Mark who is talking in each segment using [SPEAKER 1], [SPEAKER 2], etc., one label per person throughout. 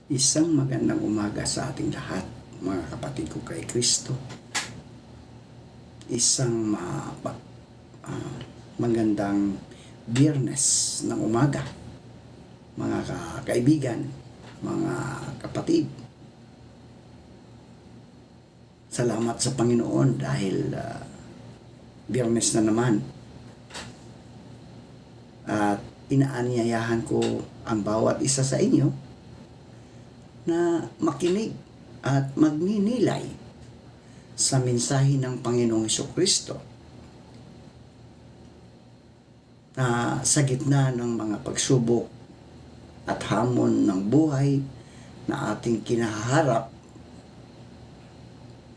[SPEAKER 1] Isang magandang umaga sa ating lahat, mga kapatid ko kay Kristo. Isang magandang Biyernes ng umaga, mga kaibigan, mga kapatid. Salamat sa Panginoon dahil Biyernes na naman. At inaanyayahan ko ang bawat isa sa inyo na makinig at magninilay sa mensahe ng Panginoong Hesukristo na sa gitna ng mga pagsubok at hamon ng buhay na ating kinaharap,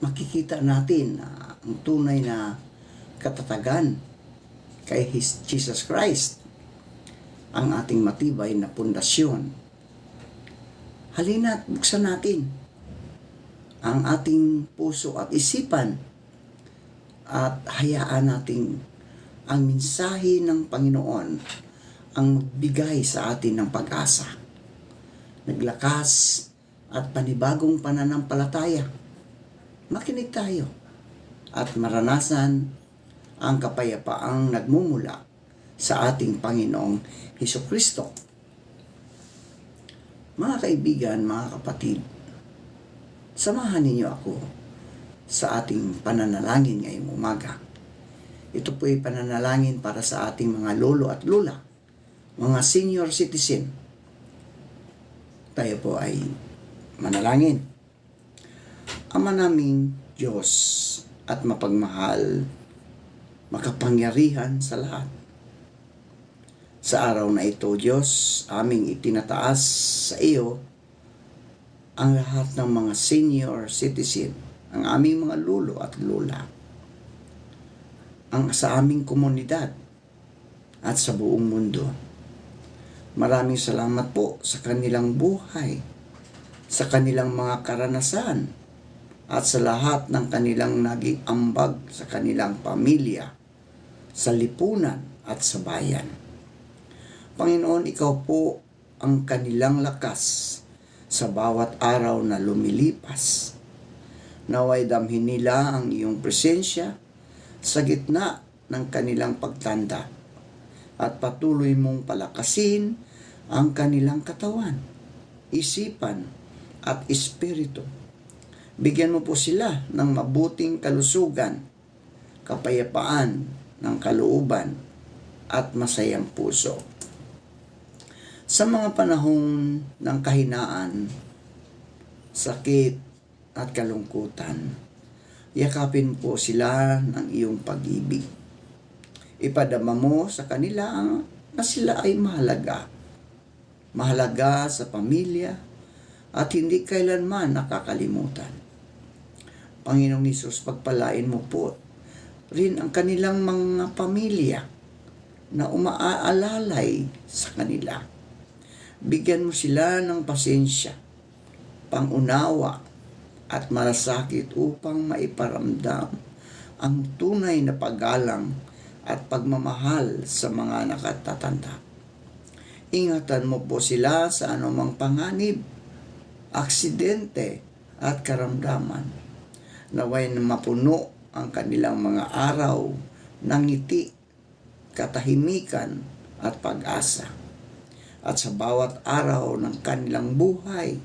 [SPEAKER 1] makikita natin ang tunay na katatagan kay Jesus Christ, ang ating matibay na pundasyon. Halina't buksan natin ang ating puso at isipan at hayaan nating ang mensahe ng Panginoon ang magbigay sa atin ng pag-asa, naglakas at panibagong pananampalataya. Makinig tayo at maranasan ang kapayapaang nagmumula sa ating Panginoong Hesukristo. Mga kaibigan, mga kapatid, samahan ninyo ako sa ating pananalangin ngayong umaga. Ito po ay pananalangin para sa ating mga lolo at lola, mga senior citizen. Tayo po ay manalangin. Ama naming Diyos at mapagmahal, makapangyarihan sa lahat. Sa araw na ito, Diyos, aming itinataas sa iyo ang lahat ng mga senior citizen, ang aming mga lolo at lola, ang sa aming komunidad at sa buong mundo. Maraming salamat po sa kanilang buhay, sa kanilang mga karanasan, at sa lahat ng kanilang naging ambag sa kanilang pamilya, sa lipunan at sa bayan. Panginoon, ikaw po ang kanilang lakas sa bawat araw na lumilipas. Naway damhin nila ang iyong presensya sa gitna ng kanilang pagtanda at patuloy mong palakasin ang kanilang katawan, isipan at espiritu. Bigyan mo po sila ng mabuting kalusugan, kapayapaan ng kalooban at masayang puso. Sa mga panahon ng kahinaan, sakit at kalungkutan, yakapin po sila ng iyong pag-ibig. Ipadama mo sa kanila na sila ay mahalaga. Mahalaga sa pamilya at hindi kailanman nakakalimutan. Panginoong Hesus, pagpalain mo po rin ang kanilang mga pamilya na umaalalay sa kanila. Bigyan mo sila ng pasensya, pangunawa at malasakit upang maiparamdam ang tunay na paggalang at pagmamahal sa mga nakatatanda. Ingatan mo po sila sa anumang panganib, aksidente at karamdaman. Naway na mapuno ang kanilang mga araw ng ngiti, katahimikan at pag-asa. At sa bawat araw ng kanilang buhay,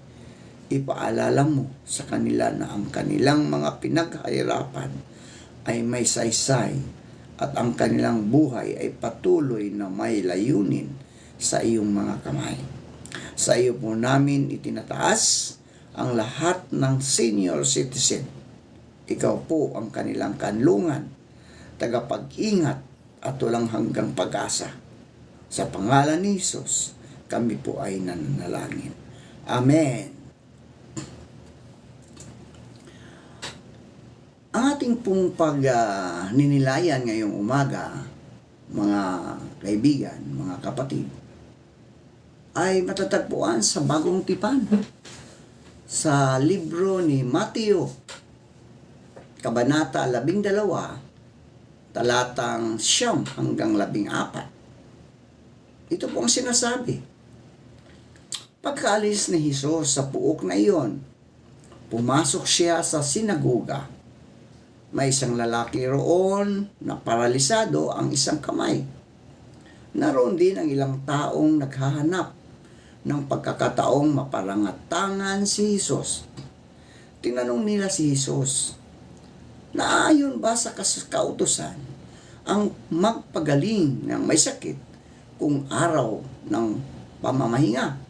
[SPEAKER 1] ipaalala mo sa kanila na ang kanilang mga pinaghirapan ay may saysay at ang kanilang buhay ay patuloy na may layunin sa iyong mga kamay. Sa iyo po namin itinataas ang lahat ng senior citizen. Ikaw po ang kanilang kanlungan, tagapag-ingat at walang hanggang pag-asa. Sa pangalan ni Jesus, kami po ay nananalangin. Amen. Ang ating pong pagninilayan ngayong umaga, mga kaibigan, mga kapatid, ay matatagpuan sa Bagong Tipan, sa libro ni Mateo, Kabanata 12, talatang 9 hanggang 14. Ito po ang sinasabi. Pagkaalis ni Hesus sa puok na iyon, pumasok siya sa sinagoga. May isang lalaki roon na paralisado ang isang kamay. Naroon din ang ilang taong naghahanap ng pagkakataong maparangatangan si Hesus. Tinanong nila si Hesus, naayon ba sa kautusan ang magpagaling ng may sakit kung araw ng pamamahinga?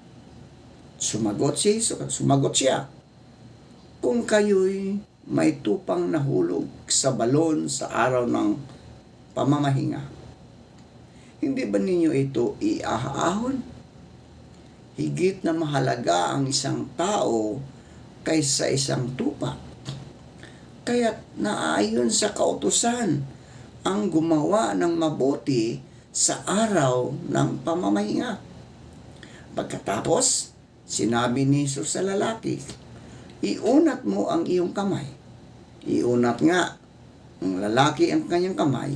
[SPEAKER 1] Sumagot siya, kung kayo'y may tupang nahulog sa balon sa araw ng pamamahinga, hindi ba ninyo ito iaahon? Higit na mahalaga ang isang tao kaysa isang tupa. Kaya't naayon sa kautusan ang gumawa ng mabuti sa araw ng pamamahinga. Pagkatapos, sinabi ni Jesus sa lalaki, iunat mo ang iyong kamay. Iunat nga ng lalaki ang kanyang kamay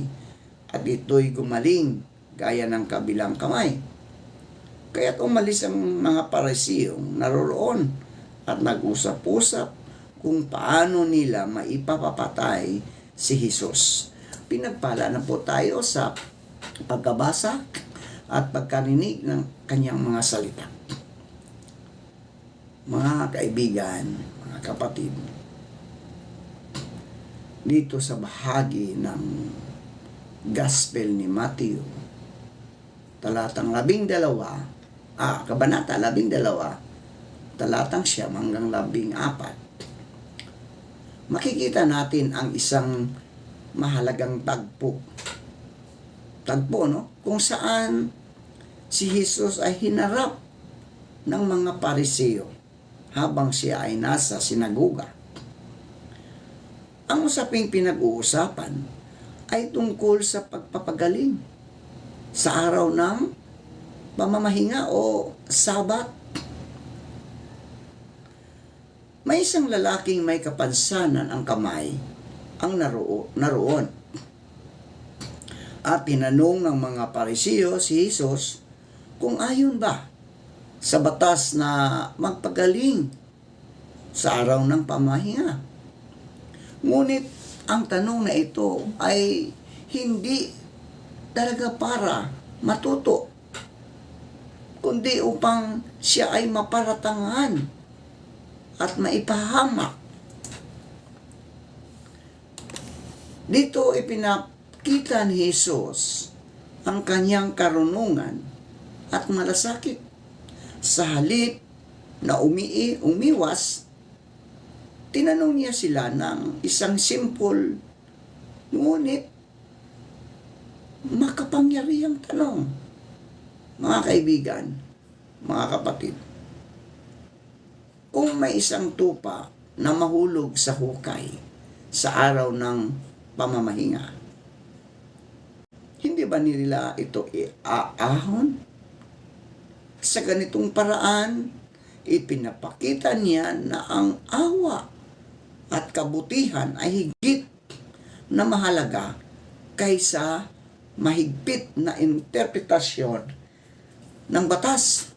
[SPEAKER 1] at ito'y gumaling gaya ng kabilang kamay. Kaya't umalis ang mga Parisiyong naroroon at nag-usap-usap kung paano nila maipapapatay si Jesus. Pinagpala na po tayo sa pagkabasa at pagkarinig ng kanyang mga salita. Mga kaibigan, mga kapatid, dito sa bahagi ng Gospel ni Matthew, talatang 12, kabanata 12, talatang 9 hanggang 14, makikita natin ang isang mahalagang tagpo, kung saan si Jesus ay hinarap ng mga Pariseo habang siya ay nasa sinagoga. Ang usaping pinag-uusapan ay tungkol sa pagpapagaling sa araw ng pamamahinga o Sabat. May isang lalaking may kapansanan ang kamay ang naroon. At tinanong ng mga Pariseo si Jesus kung ayon ba sa batas na magpagaling sa araw ng pamamahinga. Ngunit ang tanong na ito ay hindi talaga para matuto, kundi upang siya ay maparatangan at maipahamak. Dito ipinakita ni Jesus ang kanyang karunungan at malasakit. Sa halip na umiwas, tinanong niya sila ng isang simple ngunit makapangyarihang tanong. Mga kaibigan, mga kapatid, kung may isang tupa na mahulog sa hukay sa araw ng pamamahinga, hindi ba nila ito iaahon? Sa ganitong paraan, ipinapakita niya na ang awa at kabutihan ay higit na mahalaga kaysa mahigpit na interpretasyon ng batas.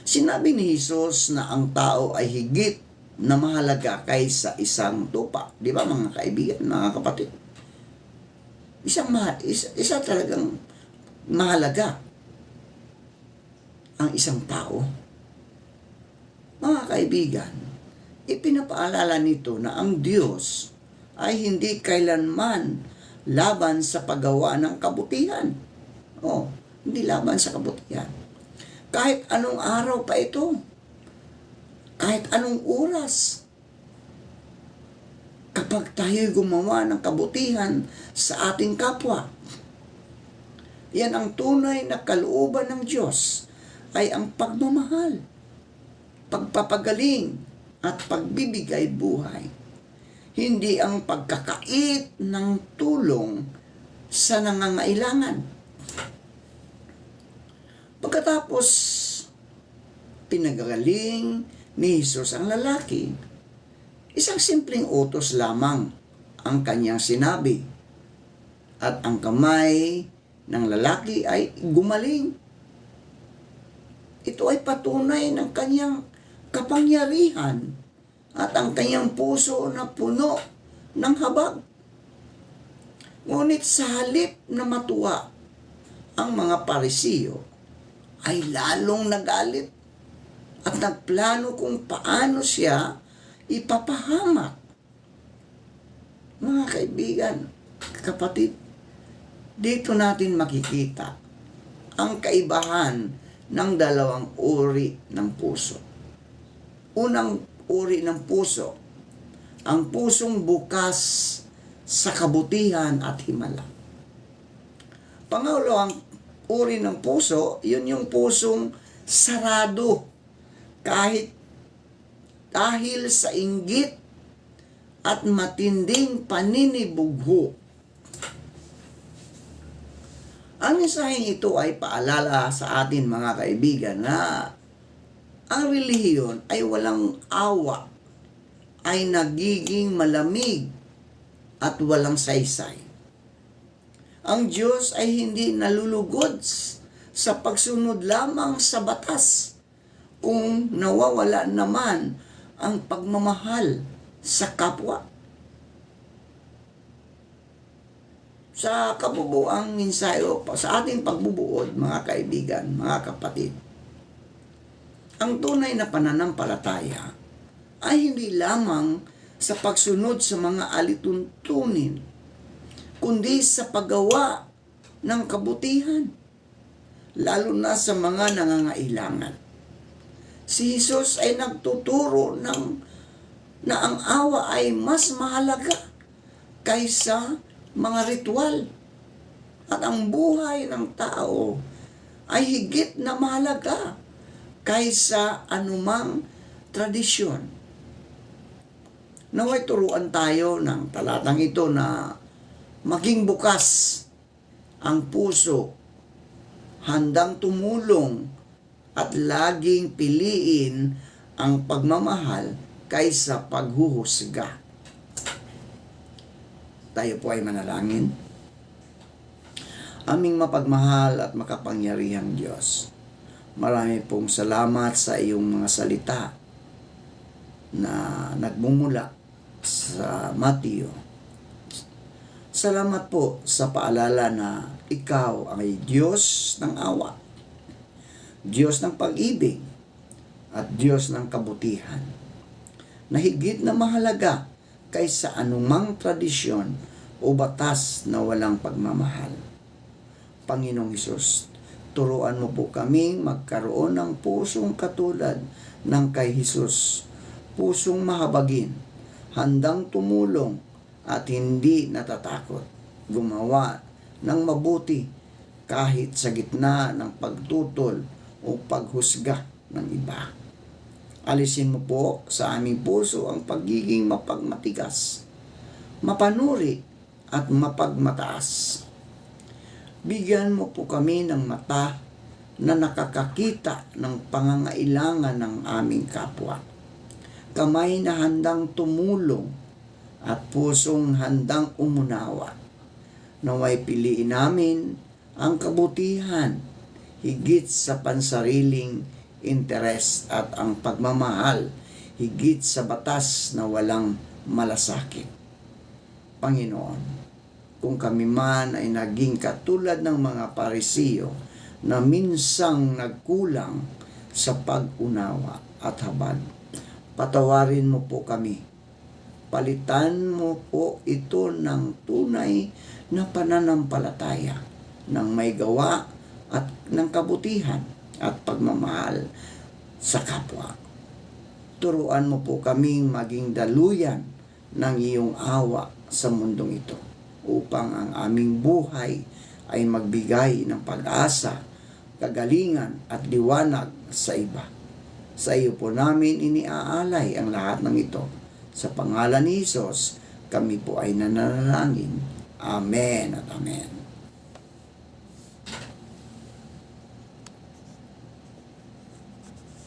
[SPEAKER 1] Sinabi ni Jesus na ang tao ay higit na mahalaga kaysa isang tupa. Di ba mga kaibigan, mga kapatid? Isa talagang mahalaga ang isang tao. Mga kaibigan, ipinapaalala nito na ang Diyos ay hindi kailanman laban sa paggawa ng kabutihan. Hindi laban sa kabutihan. Kahit anong araw pa ito, kahit anong oras, kapag tayo gumawa ng kabutihan sa ating kapwa, yan ang tunay na kalooban ng Diyos, ay ang pagmamahal, pagpapagaling, at pagbibigay buhay. Hindi ang pagkakait ng tulong sa nangangailangan. Pagkatapos pinagaling ni Jesus ang lalaki, isang simpleng utos lamang ang kanyang sinabi, at ang kamay ng lalaki ay gumaling. ito ay patunay ng kanyang kapangyarihan at ang kanyang puso na puno ng habag. Ngunit sa halip na matuwa, ang mga Parisiyo ay lalong nagalit at nagplano kung paano siya ipapahamak. Mga kaibigan, kapatid, dito natin makikita ang kaibahan ng dalawang uri ng puso. Unang uri ng puso, ang pusong bukas sa kabutihan at himala. Pangalawang uri ng puso, yun yung pusong sarado dahil sa inggit at matinding paninibugho. Ang mensaheng ito ay paalala sa atin mga kaibigan na ang relihiyon ay walang awa, ay nagiging malamig at walang saysay. Ang Diyos ay hindi nalulugod sa pagsunod lamang sa batas kung nawawala naman ang pagmamahal sa kapwa. Sa kabubuang mensahe sa ating pagbubuod, mga kaibigan, mga kapatid, ang tunay na pananampalataya ay hindi lamang sa pagsunod sa mga alituntunin, kundi sa paggawa ng kabutihan, lalo na sa mga nangangailangan. Si Jesus ay nagtuturo na ang awa ay mas mahalaga kaysa mga ritual, at ang buhay ng tao ay higit na mahalaga kaysa anumang tradisyon. Naway turuan tayo ng talatang ito na maging bukas ang puso, handang tumulong at laging piliin ang pagmamahal kaysa paghuhusga. Tayo po ay manalangin. Aming mapagmahal at makapangyarihang Diyos, marami pong salamat sa iyong mga salita na nagmumula sa Mateo. Salamat po sa paalala na ikaw ay Diyos ng awa, Diyos ng pag-ibig, at Diyos ng kabutihan, na higit na mahalaga kaysa anumang tradisyon o batas na walang pagmamahal. Panginoong Hesus, turuan mo po kaming magkaroon ng pusong katulad ng kay Hesus, pusong mahabagin, handang tumulong at hindi natatakot, gumawa ng mabuti kahit sa gitna ng pagtutol o paghusga ng iba. Alisin mo po sa aming puso ang pagiging mapagmatigas, mapanuri at mapagmataas. Bigyan mo po kami ng mata na nakakakita ng pangangailangan ng aming kapwa, kamay na handang tumulong at pusong handang umunawa. Naway piliin namin ang kabutihan higit sa pansariling interes at ang pagmamahal higit sa batas na walang malasakit. Panginoon, kung kami man ay naging katulad ng mga Parisiyo na minsang nagkulang sa pag-unawa at habag, patawarin mo po kami. Palitan mo po ito ng tunay na pananampalataya, ng may gawa at ng kabutihan at pagmamahal sa kapwa. Turuan mo po kaming maging daluyan ng iyong awa sa mundong ito, upang ang aming buhay ay magbigay ng pag-asa, kagalingan at liwanag sa iba. Sa iyo po namin iniaalay ang lahat ng ito. Sa pangalan ni Jesus, kami po ay nananalangin. Amen at amen.